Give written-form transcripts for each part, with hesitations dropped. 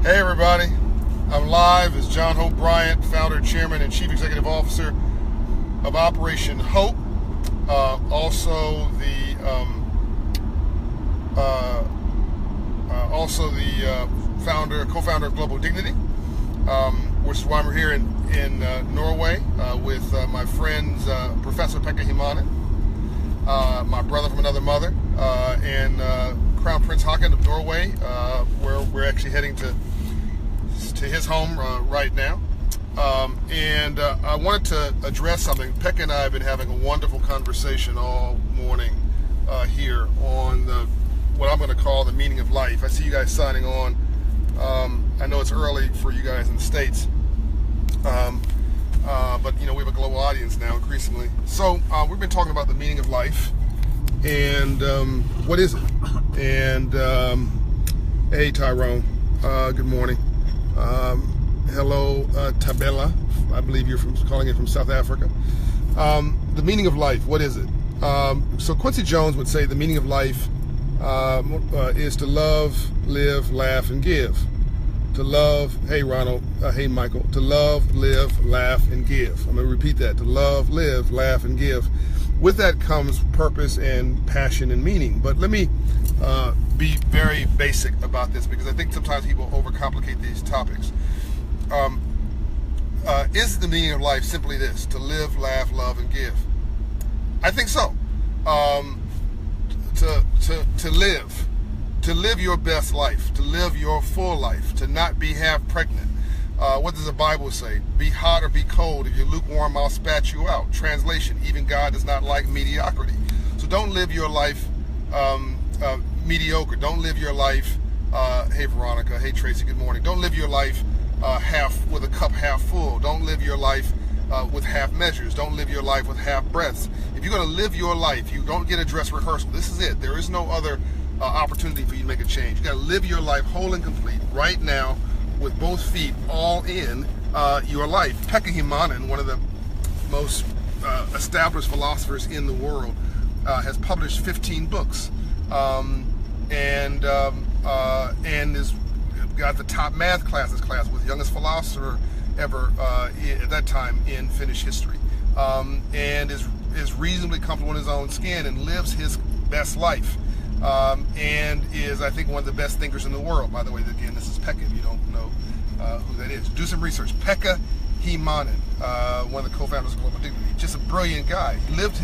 Hey everybody, I'm live as John Hope Bryant, founder, chairman, and chief executive officer of Operation Hope. Also the co-founder of Global Dignity, which is why we're here in Norway with my friends Professor Pekka Himanen, my brother from another mother, and Crown Prince Haakon of Norway, where we're actually heading to his home right now. I wanted to address something. Pekka and I have been having a wonderful conversation all morning here on what I'm going to call the meaning of life. I see you guys signing on. I know it's early for you guys in the States, but you know, we have a global audience now increasingly. So we've been talking about the meaning of life and what is it? And hey Tyrone, good morning. Hello, Tabella. I believe you're calling it from South Africa. The meaning of life, what is it? So Quincy Jones would say the meaning of life is to love, live, laugh, and give. To love, hey Ronald, hey Michael, to love, live, laugh, and give. I'm going to repeat that. To love, live, laugh, and give. With that comes purpose and passion and meaning. But let me be very basic about this, because I think sometimes people overcomplicate these topics. Is the meaning of life simply this: to live, laugh, love, and give? I think so. To live your best life, to live your full life, to not be half pregnant. What does the Bible say? Be hot or be cold. If you're lukewarm, I'll spat you out. Translation: even God does not like mediocrity. So don't live your life mediocre. Don't live your life, hey Veronica, hey Tracy, good morning. Don't live your life half with a cup half full. Don't live your life with half measures. Don't live your life with half breaths. If you're going to live your life, you don't get a dress rehearsal. This is it. There is no other opportunity for you to make a change. You got to live your life whole and complete right now, with both feet all in your life. Pekka Himanen, one of the most established philosophers in the world, has published 15 books, and has got the top math class with youngest philosopher ever at that time in Finnish history, and is reasonably comfortable in his own skin and lives his best life, and is, I think, one of the best thinkers in the world. By the way, again, this is Pekka, if you don't know who that is. Do some research. Pekka Himanen, one of the co-founders of Global Dignity. Just a brilliant guy. He lives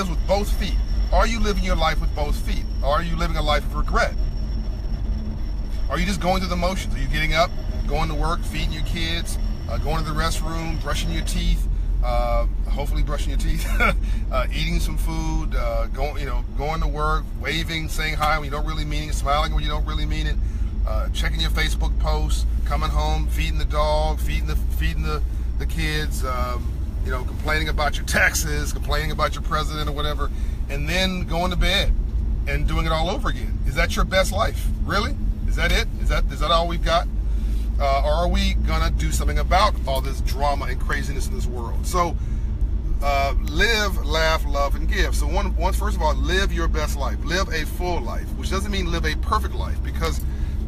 with both feet. Are you living your life with both feet? Or are you living a life of regret? Are you just going through the motions? Are you getting up, going to work, feeding your kids, going to the restroom, brushing your teeth, hopefully brushing your teeth, eating some food, going to work, waving, saying hi when you don't really mean it, smiling when you don't really mean it, checking your Facebook posts, coming home, feeding the dog, feeding the kids, complaining about your taxes, complaining about your president or whatever, and then going to bed and doing it all over again. Is that your best life? Really? Is that it? Is that all we've got? Or are we gonna do something about all this drama and craziness in this world? So live, laugh, love, and give. So first of all, live your best life. Live a full life, which doesn't mean live a perfect life, because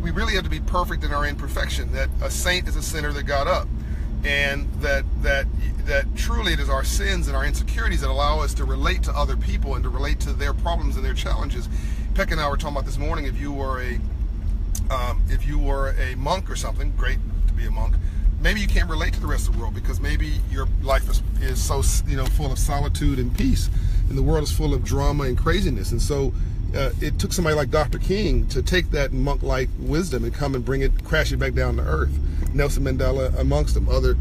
we really have to be perfect in our imperfection. That a saint is a sinner that got up, and that truly it is our sins and our insecurities that allow us to relate to other people and to relate to their problems and their challenges. Pekka and I were talking about this morning. If you were a monk or something, great to be a monk, maybe you can't relate to the rest of the world, because maybe your life is so full of solitude and peace, and the world is full of drama and craziness. And so it took somebody like Dr. King to take that monk-like wisdom and come and crash it back down to earth. Nelson Mandela amongst them, other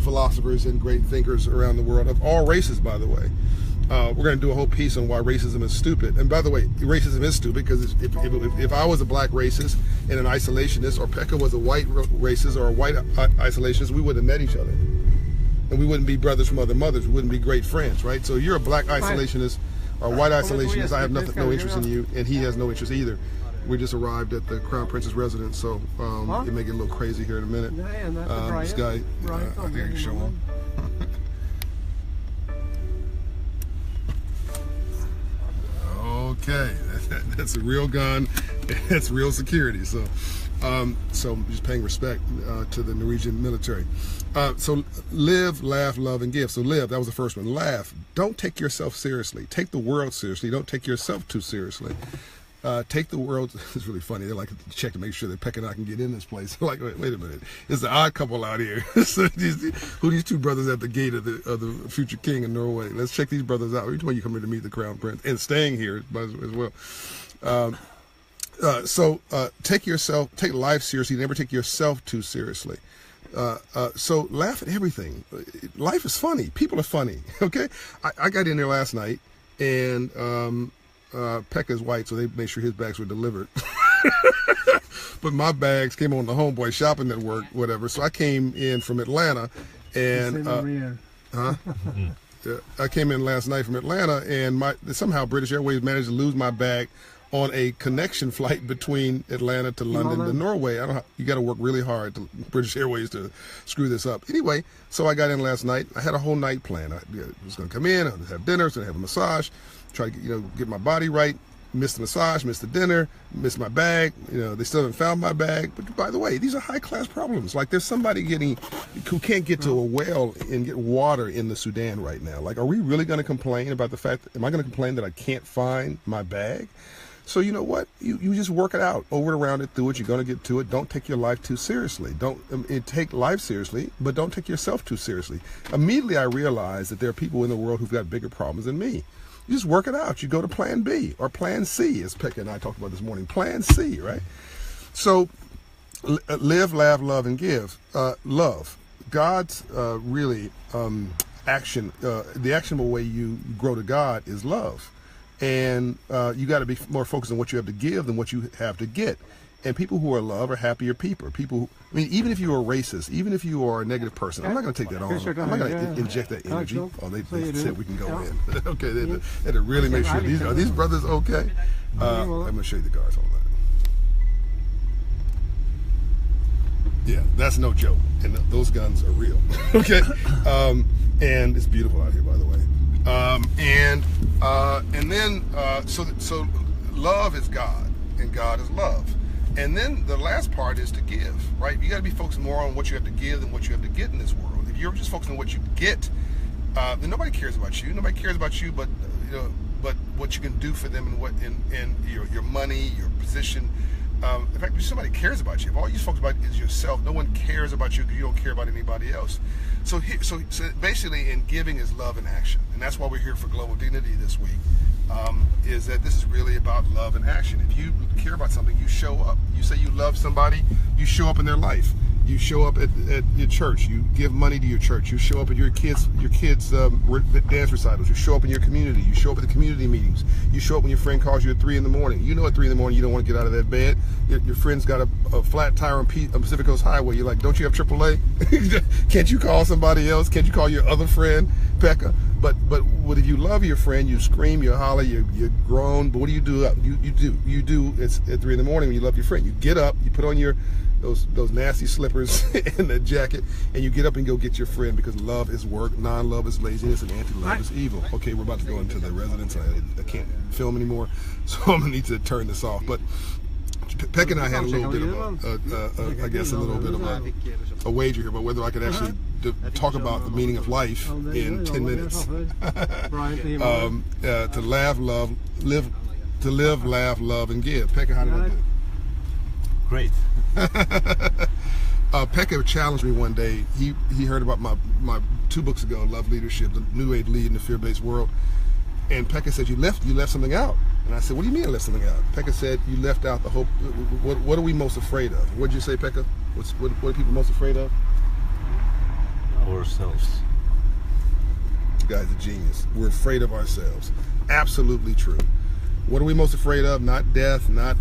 philosophers and great thinkers around the world, of all races, by the way. We're going to do a whole piece on why racism is stupid. And by the way, racism is stupid, because if I was a black racist and an isolationist, or Pekka was a white racist or a white isolationist, we wouldn't have met each other. And we wouldn't be brothers from other mothers. We wouldn't be great friends, right? So you're a black isolationist or a white isolationist. I have no interest in you, and he has no interest either. We just arrived at the Crown Prince's residence, so it may get a little crazy here in a minute. This guy, I think I can show him. Okay, that's a real gun. That's real security. So So I'm just paying respect to the Norwegian military. So live, laugh, love, and give. So live, that was the first one. Laugh. Don't take yourself seriously. Take the world seriously. Don't take yourself too seriously. Take the world. It's really funny. They're like to check to make sure that Pekka and I can get in this place. Like, wait a minute. It's the odd couple out here. So who these two brothers at the gate of the future king of Norway? Let's check these brothers out. Which one you come here to meet the crown prince and staying here as well. So take life seriously. Never take yourself too seriously. So laugh at everything. Life is funny. People are funny. Okay. I got in there last night and Pekka's white, so they made sure his bags were delivered. But my bags came on the Homeboy Shopping Network, whatever. So I came in from Atlanta, and I came in last night from Atlanta, and somehow British Airways managed to lose my bag on a connection flight between Atlanta to London to Norway. You got to work really hard to British Airways to screw this up. Anyway, so I got in last night. I had a whole night planned. I was going to come in, I was going to have dinner, I was going to have a massage, try to get my body right. Missed the massage, missed the dinner, missed my bag. They still haven't found my bag. But by the way, these are high-class problems. Like, there's somebody who can't get to a well and get water in the Sudan right now. Like, are we really going to complain about the fact? Am I going to complain that I can't find my bag? So you know what? You just work it out, over and around it, through it. You're going to get to it. Don't take your life too seriously. Don't take life seriously, but don't take yourself too seriously. Immediately, I realized that there are people in the world who've got bigger problems than me. You just work it out. You go to plan B or plan C, as Pekka and I talked about this morning. Plan C, right? So live, laugh, love, and give. Love. God's really action, the actionable way you grow to God is love. And you got to be more focused on what you have to give than what you have to get. And people who are love are happier people. Even if you are racist, even if you are a negative person, I'm not going to take that on. I'm not going to inject that energy. Oh, they said we can go in. Okay, they had to really make sure. Are these brothers okay? I'm going to show you the guards. Hold on. Yeah, that's no joke. And those guns are real. Okay? And it's beautiful out here, by the way. So love is God, and God is love. And then the last part is to give, right? You got to be focused more on what you have to give than what you have to get in this world. If you're just focused on what you get, then nobody cares about you. Nobody cares about you, but what you can do for them and your money, your position. In fact, if somebody cares about you, if all you focus about is yourself, no one cares about you because you don't care about anybody else. So basically, in giving is love in action, and that's why we're here for Global Dignity this week. Is that this is really about love and action. If you care about something, you show up. You say you love somebody, you show up in their life. You show up at your church. You give money to your church. You show up at your kids' dance recitals. You show up in your community. You show up at the community meetings. You show up when your friend calls you at 3 in the morning. You know at 3 in the morning you don't want to get out of that bed. Your friend's got a flat tire on Pacific Coast Highway. You're like, don't you have AAA? Can't you call somebody else? Can't you call your other friend, Pekka? But if you love your friend, you scream, you holler, you groan. But what do? You do. It's at 3 in the morning when you love your friend. You get up, you put on those nasty slippers and the jacket, and you get up and go get your friend, because love is work, non-love is laziness, and anti-love is evil. Okay, we're about to go into the residence. I can't film anymore, so I'm gonna need to turn this off. But Pekka and I had a little bit of a wager here about whether I could actually talk about the meaning of life in 10 minutes. To laugh, love, live, to live, laugh, love, and give. Pekka, how did I do? Great. Pekka challenged me one day. He heard about my 2 books ago, Love Leadership, the New Age Lead in the Fear-Based World. And Pekka said, you left something out. And I said, what do you mean I left something out? Pekka said, you left out the hope. What are we most afraid of? What did you say, Pekka? What are people most afraid of? Ourselves. This guy's a genius. We're afraid of ourselves. Absolutely true. What are we most afraid of? Not death, not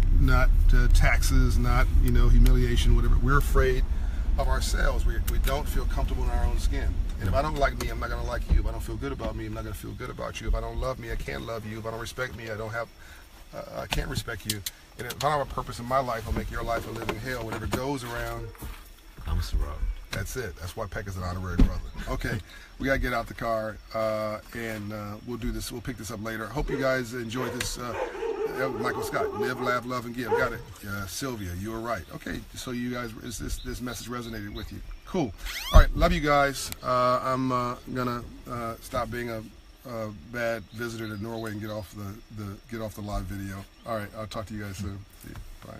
taxes, not humiliation, whatever. We're afraid of ourselves. We don't feel comfortable in our own skin. And if I don't like me, I'm not going to like you. If I don't feel good about me, I'm not going to feel good about you. If I don't love me, I can't love you. If I don't respect me, I can't respect you. And if I don't have a purpose in my life, I'll make your life a living hell. Whatever goes around comes around. That's it. That's why Pekka's an honorary brother. Okay, we got to get out the car, and we'll do this. We'll pick this up later. Hope you guys enjoyed this Michael Scott, live, laugh, love, and give. Got it. Sylvia, you were right. Okay, so you guys, this message resonated with you. Cool. All right, love you guys. I'm gonna stop being a bad visitor to Norway and get off the live video. All right, I'll talk to you guys soon. See you. Bye.